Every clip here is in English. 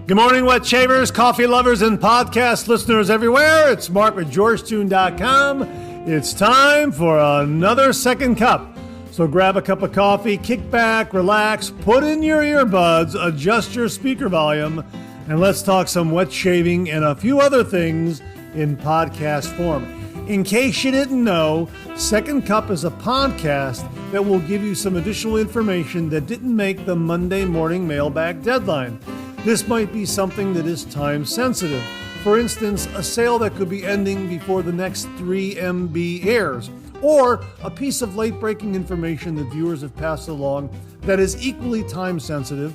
Good morning, wet shavers, coffee lovers, and podcast listeners everywhere. It's Mark with GeorgeToon.com. It's time for another second cup. So grab a cup of coffee, kick back, relax, put in your earbuds, adjust your speaker volume, and let's talk some wet shaving and a few other things in podcast form. In case you didn't know, Second Cup is a podcast that will give you some additional information that didn't make the Monday morning mailbag deadline. This might be something that is time sensitive. For instance, a sale that could be ending before the next 3MB airs, or a piece of late-breaking information that viewers have passed along that is equally time sensitive,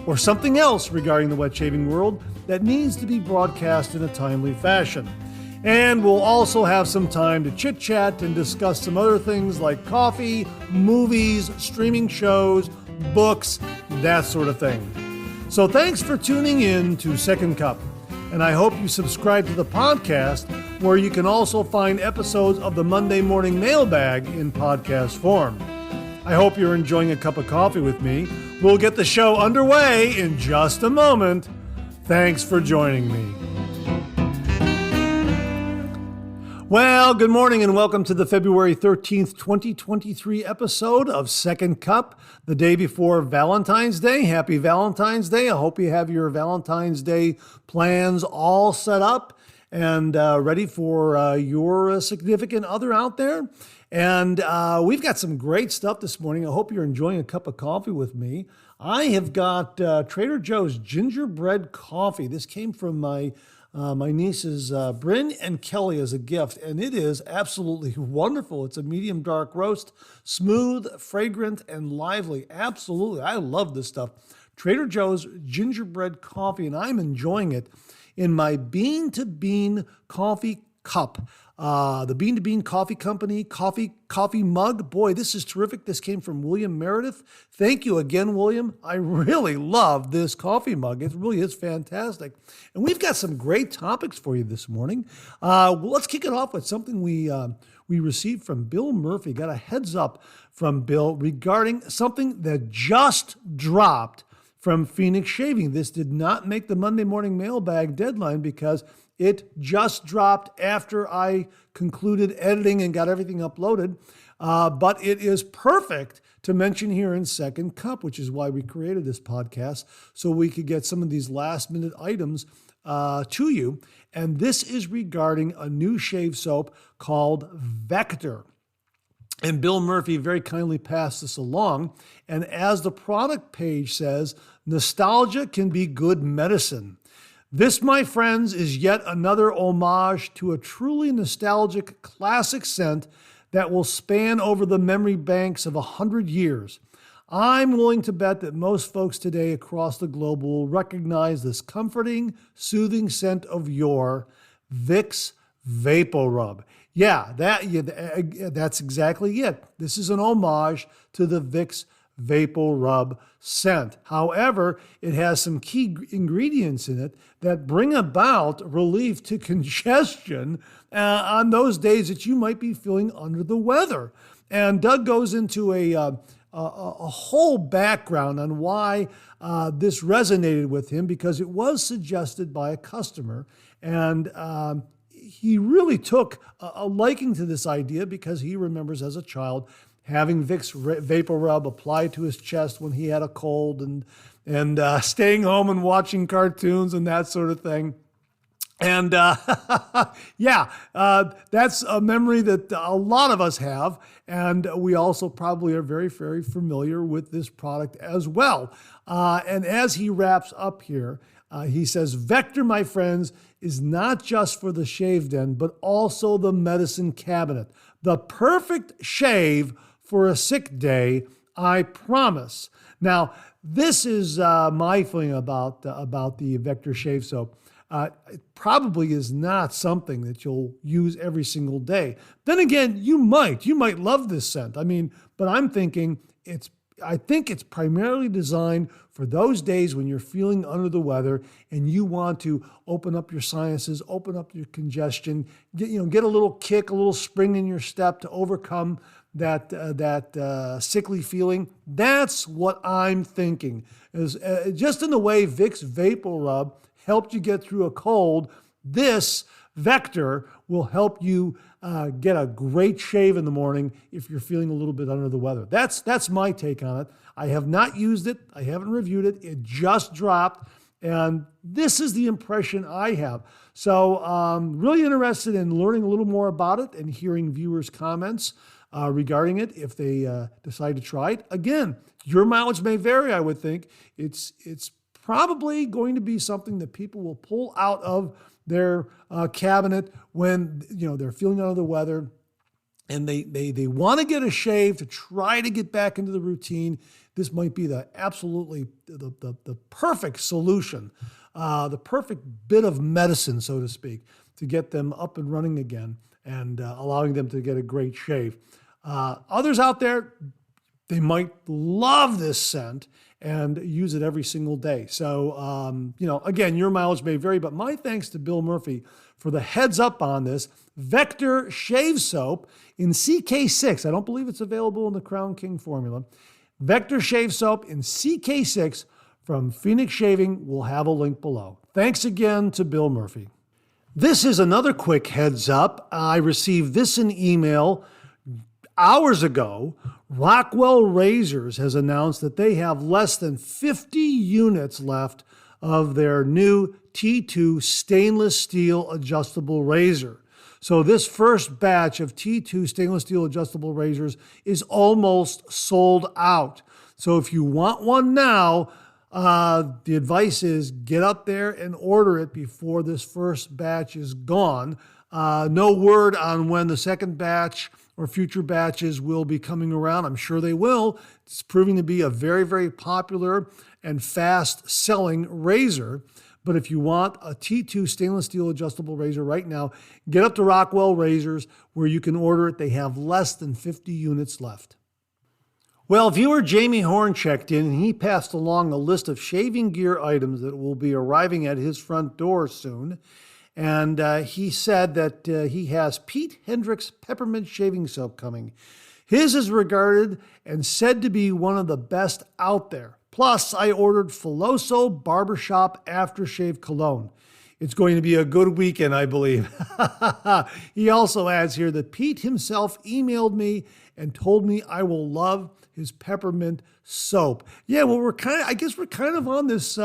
or something else regarding the wet shaving world that needs to be broadcast in a timely fashion. And we'll also have some time to chit-chat and discuss some other things like coffee, movies, streaming shows, books, that sort of thing. So thanks for tuning in to Second Cup, and I hope you subscribe to the podcast where you can also find episodes of the Monday Morning Mailbag in podcast form. I hope you're enjoying a cup of coffee with me. We'll get the show underway in just a moment. Thanks for joining me. Well, good morning and welcome to the February 13th, 2023 episode of Second Cup, the day before Valentine's Day. Happy Valentine's Day. I hope you have your Valentine's Day plans all set up and ready for your significant other out there. And we've got some great stuff this morning. I hope you're enjoying a cup of coffee with me. I have got Trader Joe's gingerbread coffee. This came from my nieces, Bryn and Kelly, as a gift, and it is absolutely wonderful. It's a medium dark roast, smooth, fragrant, and lively. Absolutely. I love this stuff. Trader Joe's gingerbread coffee, and I'm enjoying it in my bean-to-bean coffee cup. The Bean to Bean Coffee Company coffee mug. Boy, this is terrific. This came from William Meredith. Thank you again, William. I really love this coffee mug. It really is fantastic. And we've got some great topics for you this morning. Let's kick it off with something we received from Bill Murphy. Got a heads up from Bill regarding something that just dropped from Phoenix Shaving. This did not make the Monday morning mailbag deadline because it just dropped after I concluded editing and got everything uploaded. But it is perfect to mention here in Second Cup, which is why we created this podcast, so we could get some of these last minute items to you. And this is regarding a new shave soap called Vector. And Bill Murphy very kindly passed this along. And as the product page says, nostalgia can be good medicine. This, my friends, is yet another homage to a truly nostalgic classic scent that will span over the memory banks of 100 years. I'm willing to bet that most folks today across the globe will recognize this comforting, soothing scent of yore, Vicks Vapor Rub. Yeah, that's exactly it. This is an homage to the Vicks Vapor Rub scent. However, it has some key ingredients in it that bring about relief to congestion on those days that you might be feeling under the weather. And Doug goes into a whole background on why this resonated with him, because it was suggested by a customer, and he really took a liking to this idea because he remembers as a child having Vicks Vapor Rub applied to his chest when he had a cold and staying home and watching cartoons and that sort of thing. And that's a memory that a lot of us have. And we also probably are very, very familiar with this product as well. And as he wraps up here, he says, Vector, my friends, is not just for the shave den, but also the medicine cabinet. The perfect shave for a sick day, I promise. Now, this is my feeling about the Vector Shave Soap. It probably is not something that you'll use every single day. Then again, you might love this scent. I mean, but I'm thinking it's I think it's primarily designed for those days when you're feeling under the weather and you want to open up your sinuses, open up your congestion, get a little kick, a little spring in your step to overcome that sickly feeling. That's what I'm thinking. Is just in the way Vicks Vapor Rub helped you get through a cold, this Vector will help you get a great shave in the morning if you're feeling a little bit under the weather. That's my take on it. I have not used it. I haven't reviewed it. It just dropped, and this is the impression I have. So really interested in learning a little more about it and hearing viewers' comments regarding it if they decide to try it. Again, your mileage may vary, I would think. It's probably going to be something that people will pull out of their cabinet when they're feeling under the weather and they want to get a shave to try to get back into the routine. This might be the perfect solution, the perfect bit of medicine, so to speak, to get them up and running again and allowing them to get a great shave. Others out there, they might love this scent and use it every single day. So, again, your mileage may vary, but my thanks to Bill Murphy for the heads up on this. Vector Shave Soap in CK6. I don't believe it's available in the Crown King formula. Vector Shave Soap in CK6 from Phoenix Shaving. We'll have a link below. Thanks again to Bill Murphy. This is another quick heads up. I received this in email hours ago. Rockwell Razors has announced that they have less than 50 units left of their new T2 stainless steel adjustable razor. So this first batch of T2 stainless steel adjustable razors is almost sold out. So if you want one now, the advice is get up there and order it before this first batch is gone. No word on when the second batch or future batches will be coming around. I'm sure they will. It's proving to be a very, very popular and fast-selling razor. But if you want a T2 stainless steel adjustable razor right now, get up to Rockwell Razors where you can order it. They have less than 50 units left. Well, viewer Jamie Horn checked in and he passed along a list of shaving gear items that will be arriving at his front door soon. And he said that he has Pete Hendricks Peppermint Shaving Soap coming. His is regarded and said to be one of the best out there. Plus, I ordered Filoso Barbershop Aftershave Cologne. It's going to be a good weekend, I believe. He also adds here that Pete himself emailed me and told me I will love his peppermint soap. Yeah, well, we're kind of on this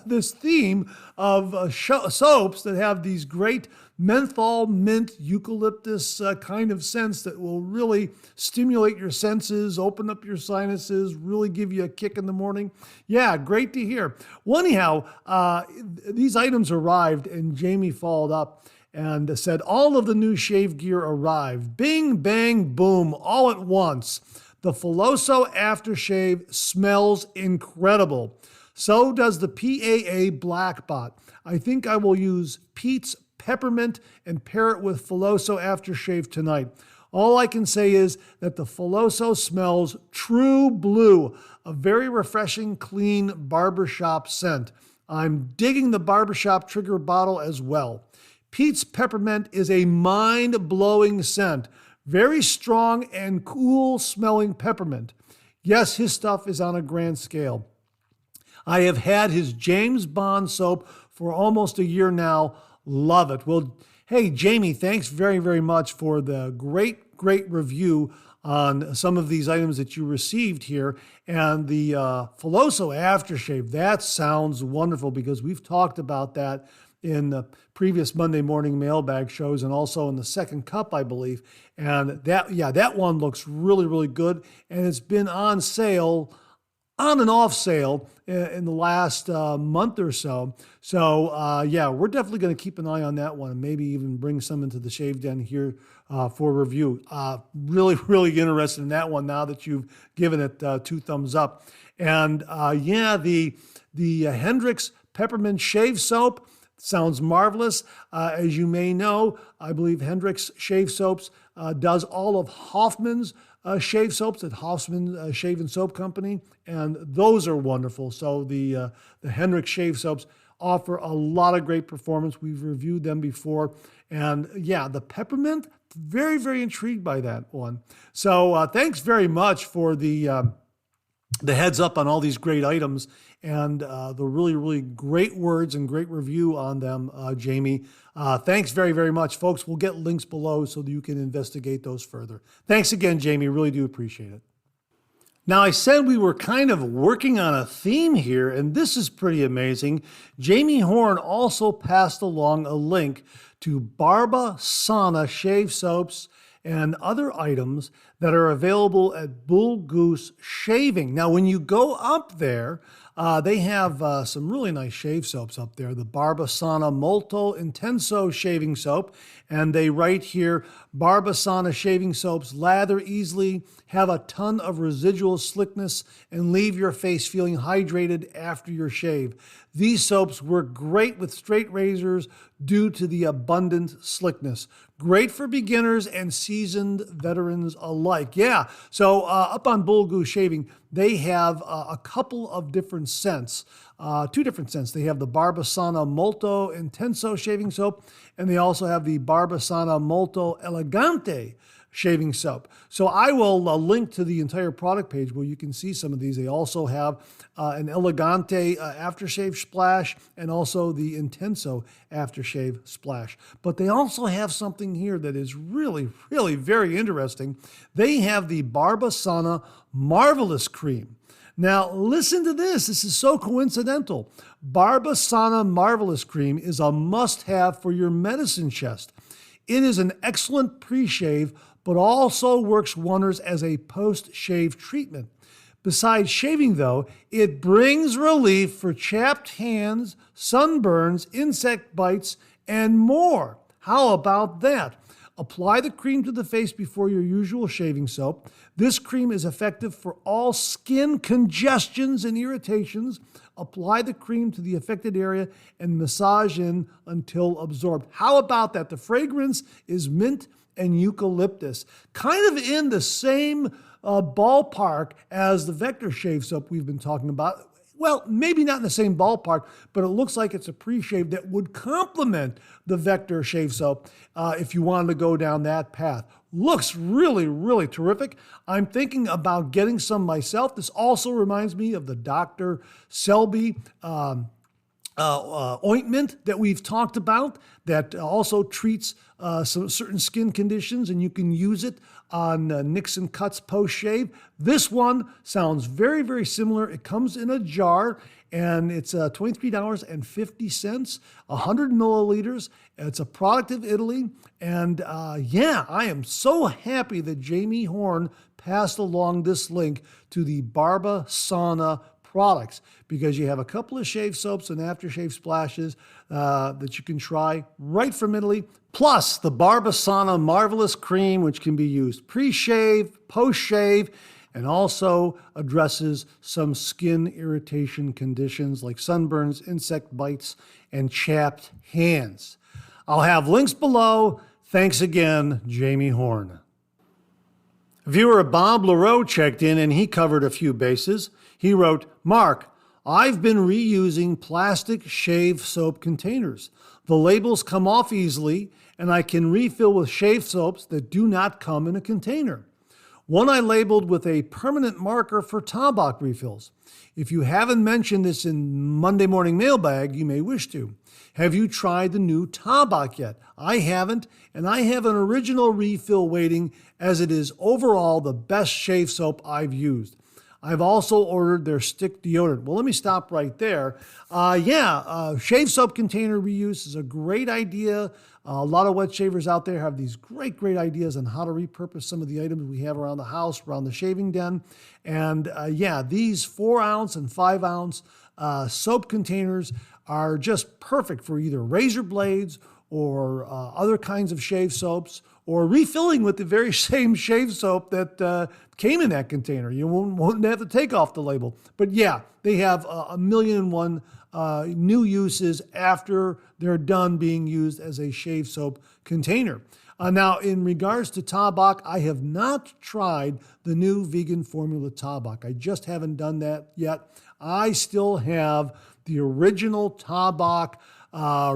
this theme of soaps that have these great menthol, mint, eucalyptus kind of scents that will really stimulate your senses, open up your sinuses, really give you a kick in the morning. Yeah, great to hear. Well, anyhow, these items arrived and Jamie followed up and said all of the new shave gear arrived. Bing, bang, boom, all at once. The Filoso aftershave smells incredible. So does the PAA Black Bot. I think I will use Pete's Peppermint and pair it with Filoso aftershave tonight. All I can say is that the Filoso smells true blue, a very refreshing, clean barbershop scent. I'm digging the barbershop trigger bottle as well. Pete's Peppermint is a mind-blowing scent. Very strong and cool smelling peppermint. Yes, his stuff is on a grand scale. I have had his James Bond soap for almost a year now. Love it. Well, hey, Jamie, thanks very, very much for the great review on some of these items that you received here. And the Filoso aftershave, that sounds wonderful because we've talked about that in the previous Monday morning mailbag shows and also in the second cup, I believe. And that one looks really, really good. And it's been on sale, on and off sale in the last month or so. So we're definitely going to keep an eye on that one and maybe even bring some into the Shave Den here for review. Really, really interested in that one now that you've given it 2 thumbs up. And the Hendricks Peppermint Shave Soap, Sounds marvelous. As you may know, I believe Hendrix Shave Soaps does all of Hoffman's shave soaps at Hoffman Shave and Soap Company, and those are wonderful. So the Hendrix Shave Soaps offer a lot of great performance. We've reviewed them before, and yeah, the peppermint, very, very intrigued by that one. So thanks very much for the heads up on all these great items and the really, really great words and great review on them, Jamie. Thanks very, very much, folks. We'll get links below so that you can investigate those further. Thanks again, Jamie. Really do appreciate it. Now, I said we were kind of working on a theme here, and this is pretty amazing. Jamie Horn also passed along a link to Barba Sana shave soaps and other items that are available at Bull Goose Shaving. Now, when you go up there, they have some really nice shave soaps up there. The Barba Sana Molto Intenso shaving soap. And they write here, Barba Sana shaving soaps lather easily, have a ton of residual slickness, and leave your face feeling hydrated after your shave. These soaps work great with straight razors due to the abundant slickness. Great for beginners and seasoned veterans alike. Yeah, so up on Bull Goose Shaving, they have a couple of different scents, two different scents. They have the Barba Sana Molto Intenso shaving soap, and they also have the Barba Sana Molto Elegante shaving soap. So I will link to the entire product page where you can see some of these. They also have an Elegante aftershave splash and also the Intenso aftershave splash. But they also have something here that is really, really very interesting. They have the Barba Sana Marvelous Cream. Now, listen to this. This is so coincidental. Barba Sana Marvelous Cream is a must-have for your medicine chest. It is an excellent pre-shave, but also works wonders as a post-shave treatment. Besides shaving, though, it brings relief for chapped hands, sunburns, insect bites, and more. How about that? Apply the cream to the face before your usual shaving soap. This cream is effective for all skin congestions and irritations. Apply the cream to the affected area and massage in until absorbed. How about that? The fragrance is mint and eucalyptus, kind of in the same ballpark as the Vector shave soap we've been talking about. Well, maybe not in the same ballpark, but it looks like it's a pre-shave that would complement the Vector shave soap if you wanted to go down that path. Looks really, really terrific. I'm thinking about getting some myself. This also reminds me of the Dr. Selby ointment that we've talked about that also treats some certain skin conditions, and you can use it on Nixon Cuts post-shave. This one sounds very, very similar. It comes in a jar, and it's $23.50, 100 milliliters. It's a product of Italy, and yeah, I am so happy that Jamie Horn passed along this link to the Barba Sana products, because you have a couple of shave soaps and aftershave splashes that you can try right from Italy, plus the Barba Sana Marvelous Cream, which can be used pre-shave, post-shave, and also addresses some skin irritation conditions like sunburns, insect bites, and chapped hands. I'll have links below. Thanks again, Jamie Horn. Viewer Bob LaRoe checked in, and he covered a few bases. He wrote, Mark, I've been reusing plastic shave soap containers. The labels come off easily, and I can refill with shave soaps that do not come in a container. One I labeled with a permanent marker for Tabak refills. If you haven't mentioned this in Monday Morning Mailbag, you may wish to. Have you tried the new Tabak yet? I haven't, and I have an original refill waiting, as it is overall the best shave soap I've used. I've also ordered their stick deodorant. Well, let me stop right there. Shave soap container reuse is a great idea. A lot of wet shavers out there have these great ideas on how to repurpose some of the items we have around the house, around the shaving den. And these 4-ounce and 5-ounce soap containers are just perfect for either razor blades or other kinds of shave soaps, or refilling with the very same shave soap that came in that container. You won't have to take off the label. But yeah, they have a million and one new uses after they're done being used as a shave soap container. Now, in regards to Tabak, I have not tried the new vegan formula Tabak. I just haven't done that yet. I still have the original Tabak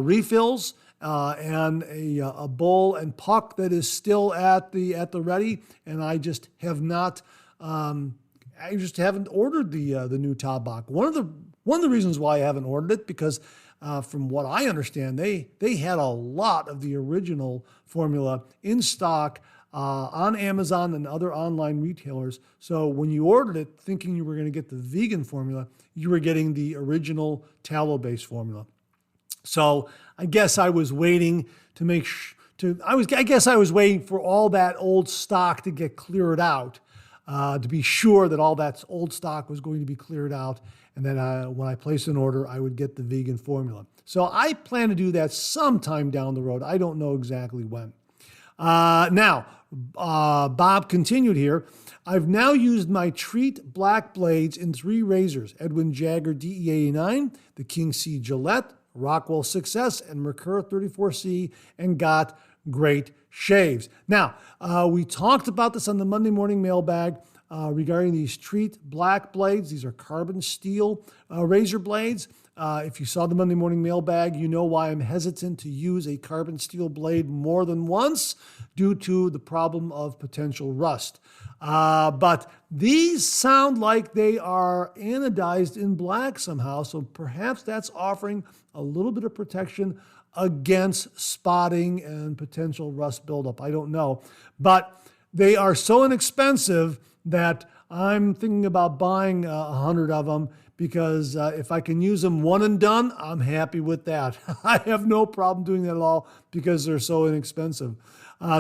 refills and a bowl and puck that is still at the ready, and I just have not. I just haven't ordered the new Tabak. One of the reasons why I haven't ordered it, because from what I understand, they had a lot of the original formula in stock on Amazon and other online retailers. So when you ordered it thinking you were going to get the vegan formula, you were getting the original tallow-based formula. So I guess I was waiting I guess I was waiting for all that old stock to get cleared out, to be sure that all that old stock was going to be cleared out. And then when I placed an order, I would get the vegan formula. So I plan to do that sometime down the road. I don't know exactly when. Now, Bob continued here. I've now used my Treat black blades in 3 razors: Edwin Jagger DE89, the King C Gillette, Rockwell 6S, and Mercur 34C, and got great shaves. Now, we talked about this on the Monday morning mailbag regarding these Treat black blades. These are carbon steel razor blades. If you saw the Monday morning mailbag, you know why I'm hesitant to use a carbon steel blade more than once, due to the problem of potential rust. But these sound like they are anodized in black somehow, so perhaps that's offering a little bit of protection against spotting and potential rust buildup. I don't know. But they are so inexpensive that I'm thinking about buying 100 of them, because if I can use them one and done, I'm happy with that. I have no problem doing that at all because they're so inexpensive.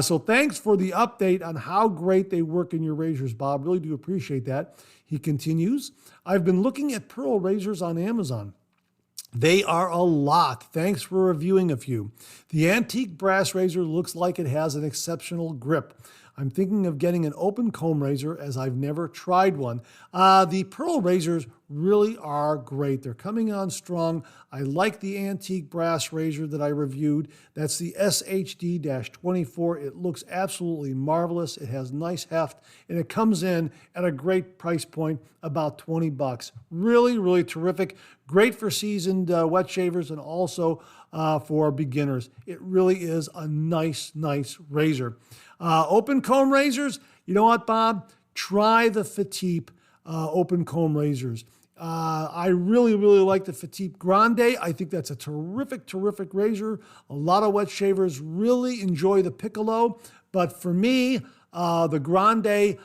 So thanks for the update on how great they work in your razors, Bob. Really do appreciate that. He continues, I've been looking at Pearl razors on Amazon. They are a lot. Thanks for reviewing a few. The antique brass razor looks like it has an exceptional grip. I'm thinking of getting an open comb razor, as I've never tried one. The Pearl razors really are great. They're coming on strong. I like the antique brass razor that I reviewed. That's the SHD-24. It looks absolutely marvelous. It has nice heft, and it comes in at a great price point, about $20. Really, really terrific. Great for seasoned wet shavers and also for beginners. It really is a nice, nice razor. Open comb razors, you know what, Bob? Try the Fatip open comb razors. I really, really like the Fatip Grande. I think that's a terrific, terrific razor. A lot of wet shavers really enjoy the Piccolo, but for me, the Grande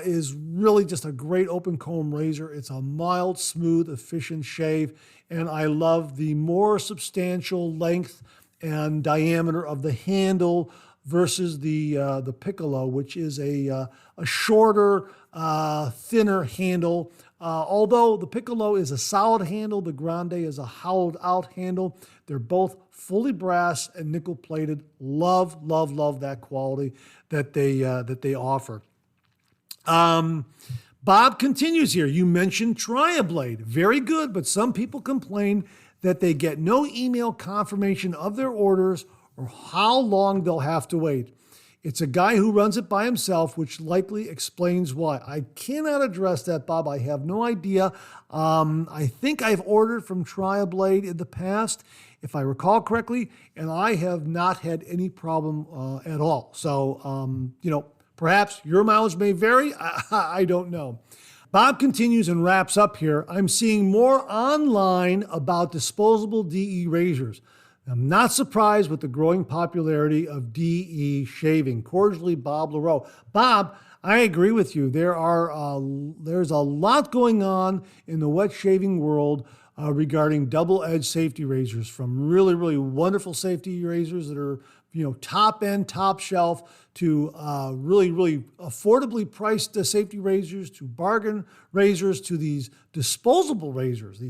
is really just a great open comb razor. It's a mild, smooth, efficient shave, and I love the more substantial length and diameter of the handle versus the Piccolo, which is a shorter, thinner handle. Although the Piccolo is a solid handle, the Grande is a hollowed-out handle. They're both fully brass and nickel-plated. Love, love, love that quality that they offer. Bob continues here. You mentioned TriaBlade. Very good, but some people complain that they get no email confirmation of their orders or how long they'll have to wait. It's a guy who runs it by himself, which likely explains why. I cannot address that, Bob. I have no idea. I think I've ordered from TriaBlade in the past, if I recall correctly, and I have not had any problem at all. So, perhaps your mileage may vary. I don't know. Bob continues and wraps up here. I'm seeing more online about disposable DE razors. I'm not surprised with the growing popularity of DE shaving. Cordially, Bob LaRoe. Bob, I agree with you. There's a lot going on in the wet shaving world regarding double-edged safety razors, from really, really wonderful safety razors that are, top end, top shelf, to really, really affordably priced safety razors, to bargain razors, to these disposable razors,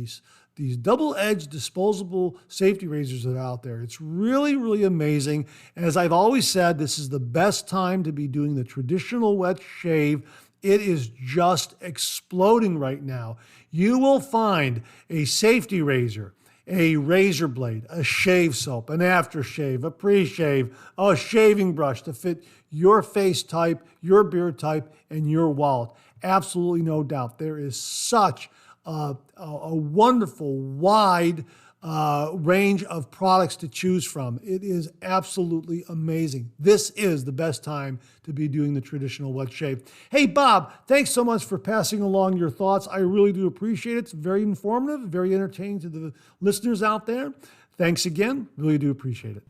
these double-edged disposable safety razors that are out there. It's really, really amazing. As I've always said, this is the best time to be doing the traditional wet shave. It is just exploding right now. You will find a safety razor, a razor blade, a shave soap, an aftershave, a pre-shave, a shaving brush to fit your face type, your beard type, and your wallet. Absolutely no doubt. There is such a wonderful, wide range of products to choose from. It is absolutely amazing. This is the best time to be doing the traditional wet shave. Hey, Bob, thanks so much for passing along your thoughts. I really do appreciate it. It's very informative, very entertaining to the listeners out there. Thanks again. Really do appreciate it.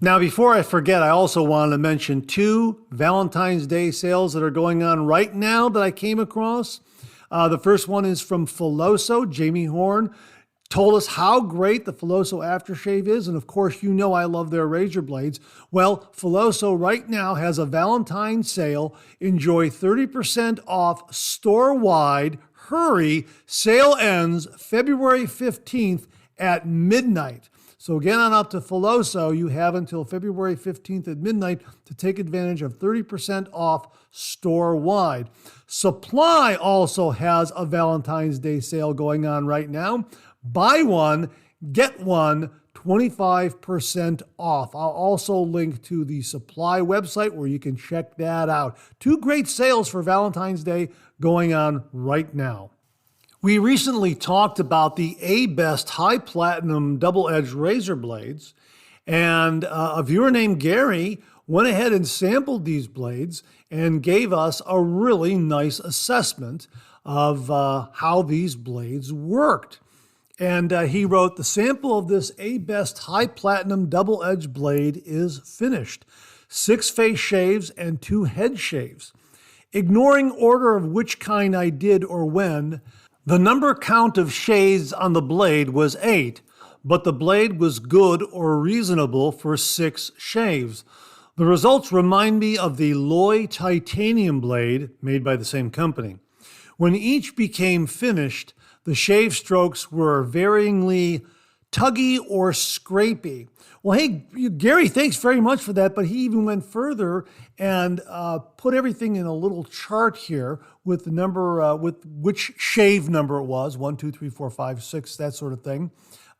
Now, before I forget, I also wanted to mention 2 Valentine's Day sales that are going on right now that I came across. The first one is from Filoso. Jamie Horn told us how great the Filoso aftershave is. And of course, you know I love their razor blades. Well, Filoso right now has a Valentine's sale. Enjoy 30% off store-wide. Hurry, sale ends February 15th at midnight. So get on up to Filoso. You have until February 15th at midnight to take advantage of 30% off store-wide. Supply also has a Valentine's Day sale going on right now. Buy one, get one, 25% off. I'll also link to the Supply website where you can check that out. 2 great sales for Valentine's Day going on right now. We recently talked about the A-Best High Platinum Double-Edged Razor Blades, and a viewer named Gary went ahead and sampled these blades and gave us a really nice assessment of how these blades worked. And he wrote, the sample of this A-Best High Platinum Double-Edged Blade is finished. 6 face shaves and 2 head shaves. Ignoring order of which kind I did or when, the number count of shaves on the blade was 8, but the blade was good or reasonable for 6 shaves. The results remind me of the Loy titanium blade made by the same company. When each became finished, the shave strokes were varyingly tuggy or scrapey. Well, hey, Gary, thanks very much for that. But he even went further and put everything in a little chart here with the number, with which shave number it was, 1, 2, 3, 4, 5, 6, that sort of thing,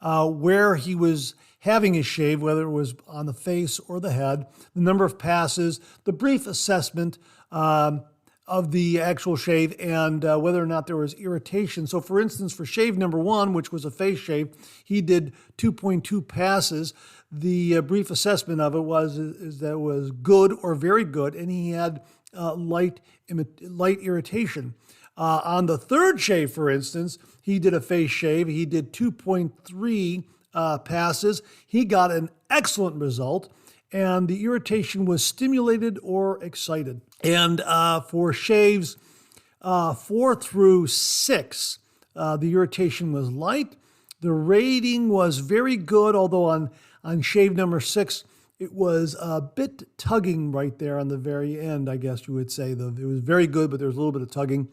where he was having his shave, whether it was on the face or the head, the number of passes, the brief assessment of the actual shave, and whether or not there was irritation. So for instance, for shave number 1, which was a face shave, he did 2.2 passes. The brief assessment of it was that it was good or very good, and he had light irritation. On the third shave, for instance, he did a face shave. He did 2.3 passes. He got an excellent result, and the irritation was stimulated or excited. And for shaves 4 through 6, the irritation was light. The rating was very good, although on shave number 6, it was a bit tugging right there on the very end, I guess you would say. It was very good, but there was a little bit of tugging.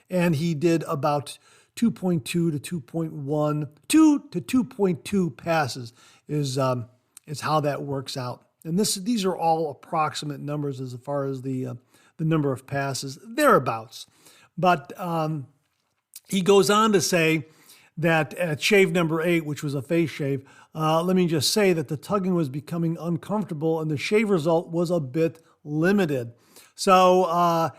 And he did about 2.2 to 2.1, 2 to 2.2 passes is how that works out. And these are all approximate numbers as far as the number of passes, thereabouts. But he goes on to say that at shave number 8, which was a face shave, let me just say that the tugging was becoming uncomfortable and the shave result was a bit limited. So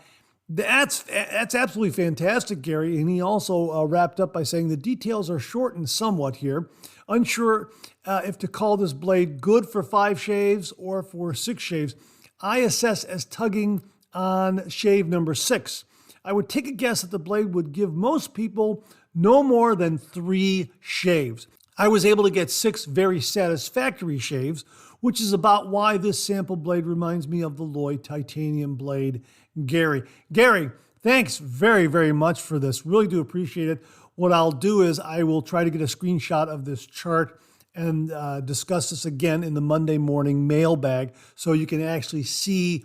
that's absolutely fantastic, Gary. And he also wrapped up by saying the details are shortened somewhat here. Unsure if to call this blade good for 5 shaves or for 6 shaves. I assess as tugging on shave number 6. I would take a guess that the blade would give most people no more than 3 shaves. I was able to get 6 very satisfactory shaves, which is about why this sample blade reminds me of the Loy titanium blade, Gary. Gary, thanks very, very much for this. Really do appreciate it. What I'll do is I will try to get a screenshot of this chart and discuss this again in the Monday morning mailbag so you can actually see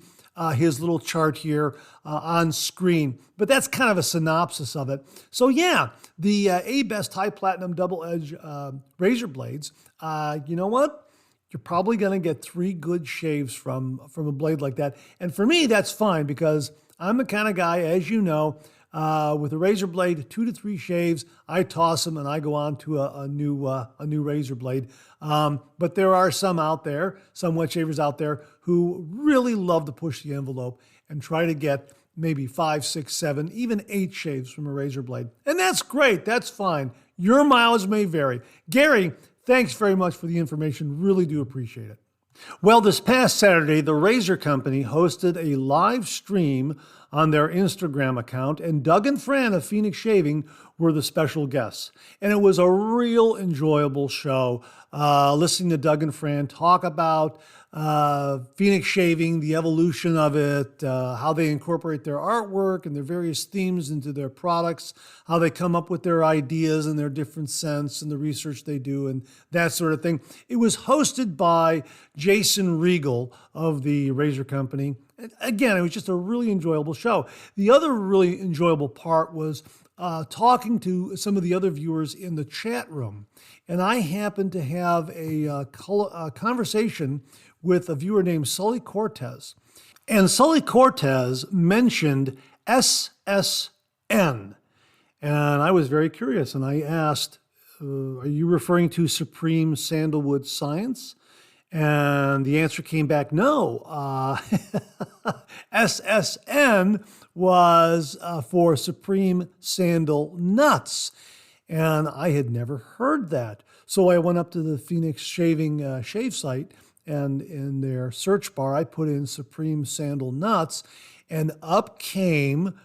his little chart here on screen, but that's kind of a synopsis of it. So yeah, the A-Best High Platinum Double Edge razor blades, you know what? You're probably going to get 3 good shaves from a blade like that. And for me, that's fine because I'm the kind of guy, as you know, with a razor blade, 2 to 3 shaves, I toss them and I go on to a new razor blade. But there are some out there, some wet shavers out there who really love to push the envelope and try to get maybe 5, 6, 7, even 8 shaves from a razor blade. And that's great. That's fine. Your mileage may vary. Gary, thanks very much for the information. Really do appreciate it. Well, this past Saturday, the Razor Company hosted a live stream on their Instagram account, and Doug and Fran of Phoenix Shaving were the special guests. And it was a real enjoyable show, listening to Doug and Fran talk about Phoenix Shaving, the evolution of it, how they incorporate their artwork and their various themes into their products, how they come up with their ideas and their different scents and the research they do and that sort of thing. It was hosted by Jason Regal of the Razor Company. And again, it was just a really enjoyable show. The other really enjoyable part was talking to some of the other viewers in the chat room. And I happened to have a conversation with a viewer named Sully Cortez. And Sully Cortez mentioned SSN. And I was very curious. And I asked, are you referring to Supreme Sandalwood Science? And the answer came back, no. SSN was for Supreme Sandal Nuts. And I had never heard that. So I went up to the Phoenix Shaving shave site, and in their search bar, I put in Supreme Sandal Nuts, and up came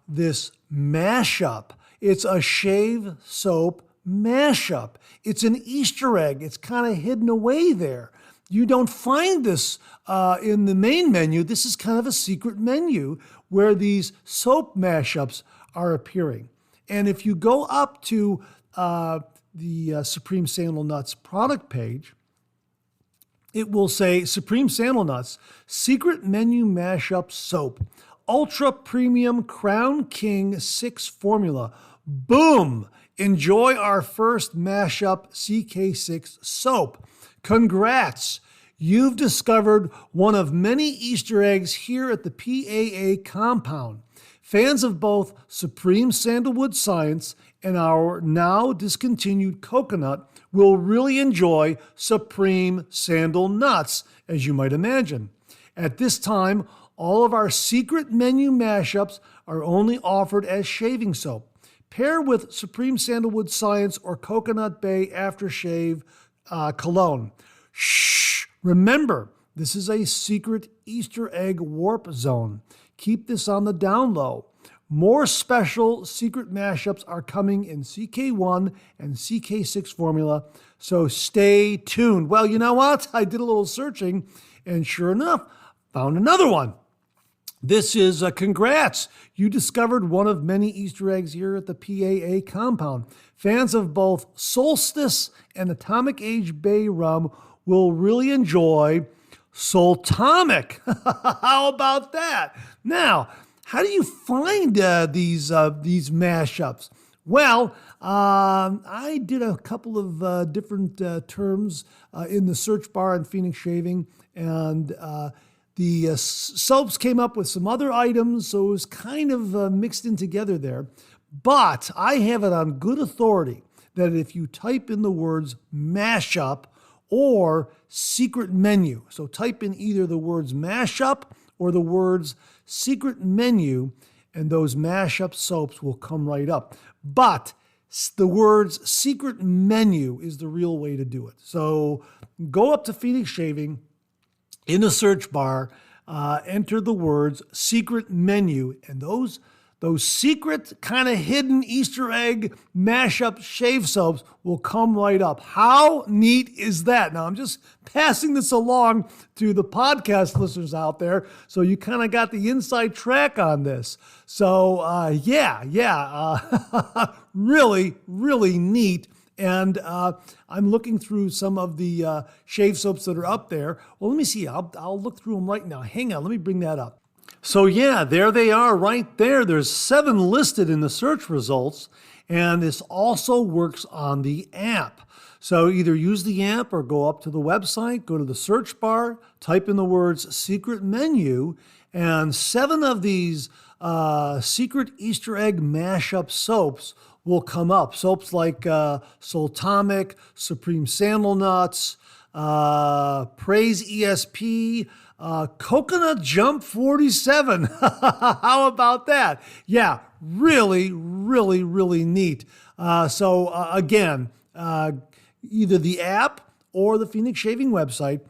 this mashup. It's a shave soap mashup. It's an Easter egg. It's kind of hidden away there. You don't find this in the main menu. This is kind of a secret menu where these soap mashups are appearing. And if you go up to the Supreme Sandal Nuts product page, it will say Supreme Sandal Nuts Secret Menu Mashup Soap, Ultra Premium Crown King 6 Formula. Boom! Enjoy our first mashup CK6 soap. Congrats! You've discovered one of many Easter eggs here at the PAA compound. Fans of both Supreme Sandalwood Science and our now discontinued coconut will really enjoy Supreme Sandal Nuts, as you might imagine. At this time, all of our secret menu mashups are only offered as shaving soap. Pair with Supreme Sandalwood Science or Coconut Bay Aftershave Cologne. Shh! Remember, this is a secret Easter egg warp zone. Keep this on the down low. More special secret mashups are coming in CK1 and CK6 formula, so stay tuned. Well, you know what? I did a little searching, and sure enough, found another one. This is congrats. You discovered one of many Easter eggs here at the PAA compound. Fans of both Solstice and Atomic Age Bay Rum will really enjoy Soltomic. How about that? Now, how do you find these mashups? Well, I did a couple of different terms in the search bar on Phoenix Shaving, and the soaps came up with some other items, so it was kind of mixed in together there. But I have it on good authority that if you type in the words mashup or secret menu, so type in either the words mashup or the words secret menu, and those mashup soaps will come right up. But the words secret menu is the real way to do it. So go up to Phoenix Shaving, in the search bar, enter the words secret menu, and those secret kind of hidden Easter egg mashup shave soaps will come right up. How neat is that? Now, I'm just passing this along to the podcast listeners out there, so you kind of got the inside track on this. So, really, really neat And I'm looking through some of the shave soaps that are up there. Well, let me see. I'll look through them right now. Hang on, let me bring that up. So yeah, there they are right there. There's 7 listed in the search results, and this also works on the app. So either use the app or go up to the website, go to the search bar, type in the words secret menu, and 7 of these secret Easter egg mashup soaps will come up. Soaps like Sultamic, Supreme Sandal Nuts, Praise ESP, Coconut Jump 47. How about that? Yeah, really, really, really neat. Again, either the app or the Phoenix Shaving website,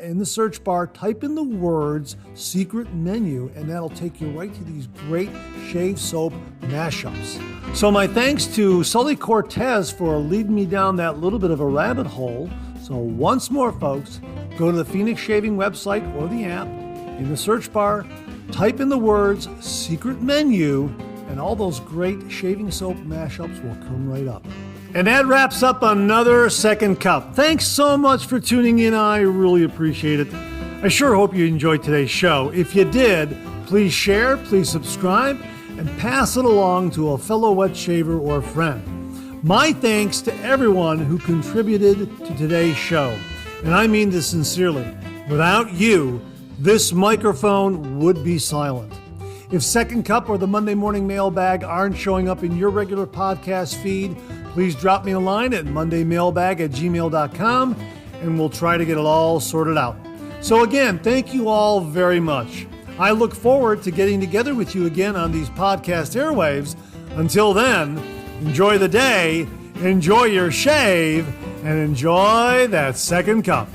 in the search bar, type in the words secret menu, and that'll take you right to these great shave soap mashups. So my thanks to Sully Cortez for leading me down that little bit of a rabbit hole. So once more, folks, go to the Phoenix Shaving website or the app. In the search bar, type in the words secret menu, and all those great shaving soap mashups will come right up. And that wraps up another Second Cup. Thanks so much for tuning in. I really appreciate it. I sure hope you enjoyed today's show. If you did, please share, please subscribe, and pass it along to a fellow wet shaver or friend. My thanks to everyone who contributed to today's show. And I mean this sincerely. Without you, this microphone would be silent. If Second Cup or the Monday Morning Mailbag aren't showing up in your regular podcast feed, please drop me a line at mondaymailbag@gmail.com, and we'll try to get it all sorted out. So again, thank you all very much. I look forward to getting together with you again on these podcast airwaves. Until then, enjoy the day, enjoy your shave, and enjoy that second cup.